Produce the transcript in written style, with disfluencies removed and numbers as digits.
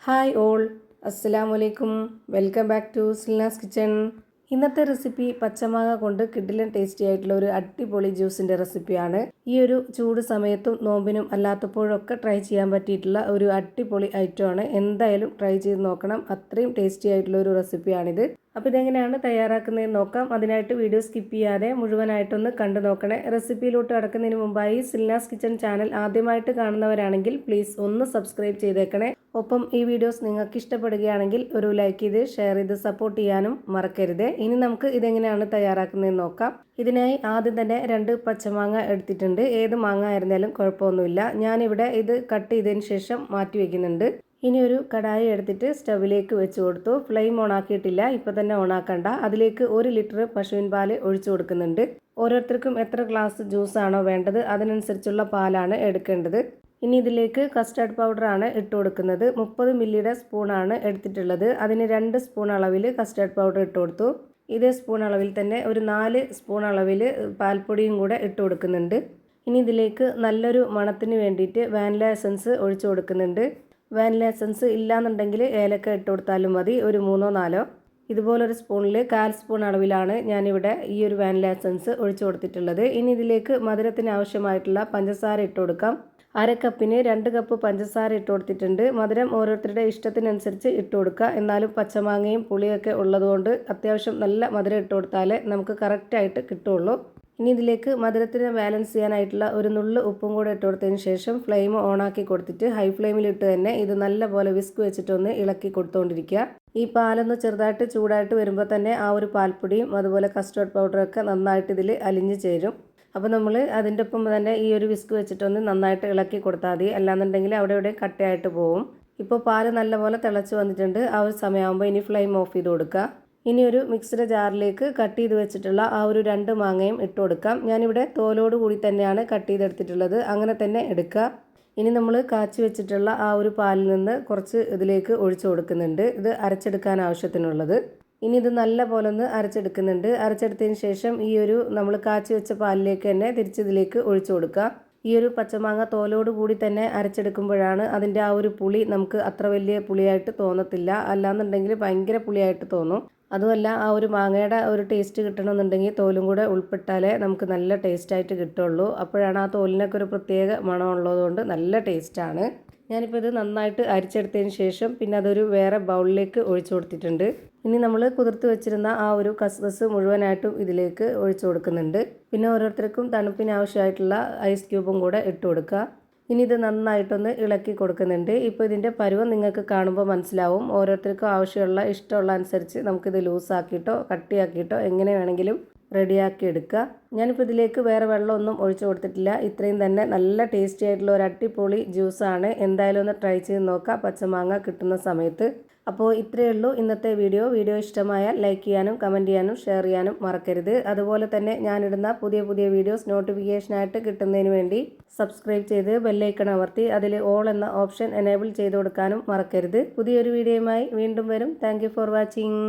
Hi all, അസ്സലാമു അലൈക്കും. Welcome back to Silna's kitchen. ഇന്നത്തെ റെസിപ്പി പച്ചമാങ്ങ കൊണ്ട് കിഡിലൻ ടേസ്റ്റി ആയിട്ടുള്ള ഒരു അടിപൊളി ജ്യൂസിൻ്റെ റെസിപ്പിയാണ്. ഈ ഒരു ചൂട് സമയത്തും നോമ്പിനും അല്ലാത്തപ്പോഴൊക്കെ ട്രൈ ചെയ്യാൻ പറ്റിയിട്ടുള്ള ഒരു അടിപൊളി ഐറ്റമാണ്. എന്തായാലും ട്രൈ ചെയ്ത് നോക്കണം. അത്രയും ടേസ്റ്റി ആയിട്ടുള്ള ഒരു റെസിപ്പിയാണിത്. അപ്പോൾ ഇതെങ്ങനെയാണ് തയ്യാറാക്കുന്നതെന്ന് നോക്കാം. അതിനായിട്ട് വീഡിയോ സ്കിപ്പ് ചെയ്യാതെ മുഴുവനായിട്ടൊന്ന് കണ്ടു നോക്കണേ. റെസിപ്പിയിലോട്ട് കടക്കുന്നതിന് മുമ്പായി സിൽനാസ് കിച്ചൺ ചാനൽ ആദ്യമായിട്ട് കാണുന്നവരാണെങ്കിൽ പ്ലീസ് ഒന്ന് സബ്സ്ക്രൈബ് ചെയ്തേക്കണേ. ഒപ്പം ഈ വീഡിയോസ് നിങ്ങൾക്ക് ഇഷ്ടപ്പെടുകയാണെങ്കിൽ ഒരു ലൈക്ക് ചെയ്ത് ഷെയർ ചെയ്ത് സപ്പോർട്ട് ചെയ്യാനും മറക്കരുത്. ഇനി നമുക്ക് ഇതെങ്ങനെയാണ് തയ്യാറാക്കുന്നതെന്ന് നോക്കാം. ഇതിനായി ആദ്യം തന്നെ 2 പച്ചമാങ്ങ എടുത്തിട്ടുണ്ട്. ഏത് മാങ്ങ ആയിരുന്നാലും കുഴപ്പമൊന്നുമില്ല. ഞാനിവിടെ ഇത് കട്ട് ചെയ്തതിന് ശേഷം മാറ്റി വയ്ക്കുന്നുണ്ട്. ഇനി ഒരു കടായി എടുത്തിട്ട് സ്റ്റവിലേക്ക് വെച്ച് കൊടുത്തു. ഫ്ലെയിം ഓൺ ആക്കിയിട്ടില്ല, ഇപ്പോൾ തന്നെ ഓൺ ആക്കണ്ട. അതിലേക്ക് 1 ലിറ്റർ പശുവിൻ പാല് ഒഴിച്ചു കൊടുക്കുന്നുണ്ട്. ഓരോരുത്തർക്കും എത്ര ഗ്ലാസ് ജ്യൂസാണോ വേണ്ടത് അതിനനുസരിച്ചുള്ള പാലാണ് എടുക്കേണ്ടത്. ഇനി ഇതിലേക്ക് കസ്റ്റാർഡ് പൗഡറാണ് ഇട്ട് കൊടുക്കുന്നത്. 30 മില്ലിയുടെ സ്പൂണാണ് എടുത്തിട്ടുള്ളത്. അതിന് 2 സ്പൂൺ അളവിൽ കസ്റ്റാർഡ് പൗഡർ ഇട്ട് കൊടുത്തു. ഇതേ സ്പൂൺ അളവിൽ തന്നെ ഒരു 4 സ്പൂൺ അളവിൽ പാൽപ്പൊടിയും കൂടെ ഇട്ട് കൊടുക്കുന്നുണ്ട്. ഇനി ഇതിലേക്ക് നല്ലൊരു മണത്തിന് വേണ്ടിയിട്ട് വാനില എസൻസ് ഒഴിച്ചു കൊടുക്കുന്നുണ്ട്. വാനില എസൻസ് ഇല്ലാന്നുണ്ടെങ്കിൽ ഏലക്ക ഇട്ട് കൊടുത്താലും മതി, ഒരു 3-4. ഇതുപോലൊരു സ്പൂണിൽ 1/4 സ്പൂൺ അളവിലാണ് ഞാനിവിടെ ഈ ഒരു വാനില എസൻസ് ഒഴിച്ചു കൊടുത്തിട്ടുള്ളത്. ഇനി ഇതിലേക്ക് മധുരത്തിന് ആവശ്യമായിട്ടുള്ള പഞ്ചസാര ഇട്ട് കൊടുക്കാം. 1/2 കപ്പിന് 2 കപ്പ് പഞ്ചസാര ഇട്ട് കൊടുത്തിട്ടുണ്ട്. മധുരം ഓരോരുത്തരുടെ ഇഷ്ടത്തിനനുസരിച്ച് ഇട്ട് കൊടുക്കുക. എന്നാലും പച്ചമാങ്ങയും പുളിയൊക്കെ ഉള്ളതുകൊണ്ട് അത്യാവശ്യം നല്ല മധുരം ഇട്ട് കൊടുത്താലേ നമുക്ക് കറക്റ്റായിട്ട് കിട്ടുള്ളൂ. ഇനി ഇതിലേക്ക് മധുരത്തിന് ബാലൻസ് ചെയ്യാനായിട്ടുള്ള ഒരു നുള്ള് ഉപ്പും കൂടെ ഇട്ട് കൊടുത്തതിന് ശേഷം ഫ്ലെയിം ഓണാക്കി കൊടുത്തിട്ട് ഹൈ ഫ്ലെയിമിലിട്ട് തന്നെ ഇത് നല്ലപോലെ വിസ്ക് വെച്ചിട്ടൊന്ന് ഇളക്കി കൊടുത്തുകൊണ്ടിരിക്കുക. ഈ പാലൊന്ന് ചെറുതായിട്ട് ചൂടായിട്ട് വരുമ്പോൾ തന്നെ ആ ഒരു പാൽപ്പൊടിയും അതുപോലെ കസ്റ്റർഡ് പൗഡറൊക്കെ നന്നായിട്ട് ഇതിൽ അലിഞ്ഞ് ചേരും. അപ്പോൾ നമ്മൾ അതിൻ്റെ ഒപ്പം തന്നെ ഈ ഒരു വിസ്ക് വെച്ചിട്ടൊന്ന് നന്നായിട്ട് ഇളക്കി കൊടുത്താൽ മതി. അല്ലാന്നുണ്ടെങ്കിൽ അവിടെ ഇവിടെ കട്ടയായിട്ട് പോകും. ഇപ്പോൾ പാല് നല്ലപോലെ തിളച്ച് വന്നിട്ടുണ്ട്. ആ ഒരു സമയമാകുമ്പോൾ ഇനി ഫ്ലെയിം ഓഫ് ചെയ്ത് കൊടുക്കുക. ഇനി ഒരു മിക്സിയുടെ ജാറിലേക്ക് കട്ട് ചെയ്ത് വെച്ചിട്ടുള്ള ആ ഒരു 2 മാങ്ങയും ഇട്ട് കൊടുക്കാം. ഞാനിവിടെ തോലോട് കൂടി തന്നെയാണ് കട്ട് ചെയ്തെടുത്തിട്ടുള്ളത്. അങ്ങനെ തന്നെ എടുക്കുക. ഇനി നമ്മൾ കാച്ചി വെച്ചിട്ടുള്ള ആ ഒരു പാലിൽ നിന്ന് കുറച്ച് ഇതിലേക്ക് ഒഴിച്ചു കൊടുക്കുന്നുണ്ട്. ഇത് അരച്ചെടുക്കാൻ ആവശ്യത്തിനുള്ളത്. ഇനി ഇത് നല്ല പോലെ ഒന്ന് അരച്ചെടുക്കുന്നുണ്ട്. അരച്ചെടുത്തതിന് ശേഷം ഈ ഒരു നമ്മൾ കാച്ചി വെച്ച പാലിലേക്ക് തന്നെ തിരിച്ചിതിലേക്ക് ഒഴിച്ചു കൊടുക്കുക. ഈ ഒരു പച്ചമാങ്ങ തോലോട് കൂടി തന്നെ അരച്ചെടുക്കുമ്പോഴാണ് അതിൻ്റെ ആ ഒരു പുളി നമുക്ക് അത്ര വലിയ പുളിയായിട്ട് തോന്നത്തില്ല. അല്ലാന്നുണ്ടെങ്കിൽ ഭയങ്കര പുളിയായിട്ട് തോന്നും. അതുമല്ല, ആ ഒരു മാങ്ങയുടെ ഒരു ടേസ്റ്റ് കിട്ടണമെന്നുണ്ടെങ്കിൽ തോലും കൂടെ ഉൾപ്പെട്ടാലേ നമുക്ക് നല്ല ടേസ്റ്റായിട്ട് കിട്ടുള്ളൂ. അപ്പോഴാണ് ആ തോലിനൊക്കെ ഒരു പ്രത്യേക മണമുള്ളതുകൊണ്ട് നല്ല ടേസ്റ്റാണ്. ഞാനിപ്പോൾ ഇത് നന്നായിട്ട് അരിച്ചെടുത്തതിന് ശേഷം പിന്നെ അതൊരു വേറെ ബൗളിലേക്ക് ഒഴിച്ചു കൊടുത്തിട്ടുണ്ട്. ഇനി നമ്മൾ കുതിർത്ത് വെച്ചിരുന്ന ആ ഒരു കസ്കസ് മുഴുവനായിട്ടും ഇതിലേക്ക് ഒഴിച്ചു കൊടുക്കുന്നുണ്ട്. പിന്നെ ഓരോരുത്തർക്കും തണുപ്പിന് ആവശ്യമായിട്ടുള്ള ഐസ് ക്യൂബും കൂടെ ഇട്ട് കൊടുക്കുക. ഇനി ഇത് നന്നായിട്ടൊന്ന് ഇളക്കി കൊടുക്കുന്നുണ്ട്. ഇപ്പോൾ ഇതിൻ്റെ പരുവം നിങ്ങൾക്ക് കാണുമ്പോൾ മനസ്സിലാവും. ഓരോരുത്തർക്കും ആവശ്യമുള്ള ഇഷ്ടമുള്ള അനുസരിച്ച് നമുക്കിത് ലൂസാക്കിയിട്ടോ കട്ടിയാക്കിയിട്ടോ എങ്ങനെ വേണമെങ്കിലും റെഡിയാക്കി എടുക്കുക. ഞാനിപ്പോൾ ഇതിലേക്ക് വേറെ വെള്ളമൊന്നും ഒഴിച്ചു കൊടുത്തിട്ടില്ല. ഇത്രയും തന്നെ നല്ല ടേസ്റ്റി ആയിട്ടുള്ള ഒരു അടിപൊളി ജ്യൂസാണ്. എന്തായാലും ഒന്ന് ട്രൈ ചെയ്ത് നോക്കുക പച്ചമാങ്ങ കിട്ടുന്ന സമയത്ത്. അപ്പോൾ ഇത്രയേ ഉള്ളൂ ഇന്നത്തെ വീഡിയോ ഇഷ്ടമായാൽ ലൈക്ക് ചെയ്യാനും കമൻറ്റ് ചെയ്യാനും ഷെയർ ചെയ്യാനും മറക്കരുത്. അതുപോലെ തന്നെ ഞാനിടുന്ന പുതിയ വീഡിയോസ് നോട്ടിഫിക്കേഷനായിട്ട് കിട്ടുന്നതിന് വേണ്ടി സബ്സ്ക്രൈബ് ചെയ്ത് ബെല്ലൈക്കൺ അമർത്തി അതിൽ ഓൾ എന്ന ഓപ്ഷൻ എനേബിൾ ചെയ്ത് കൊടുക്കാനും മറക്കരുത്. പുതിയൊരു വീഡിയോയുമായി വീണ്ടും വരും. Thank you for watching.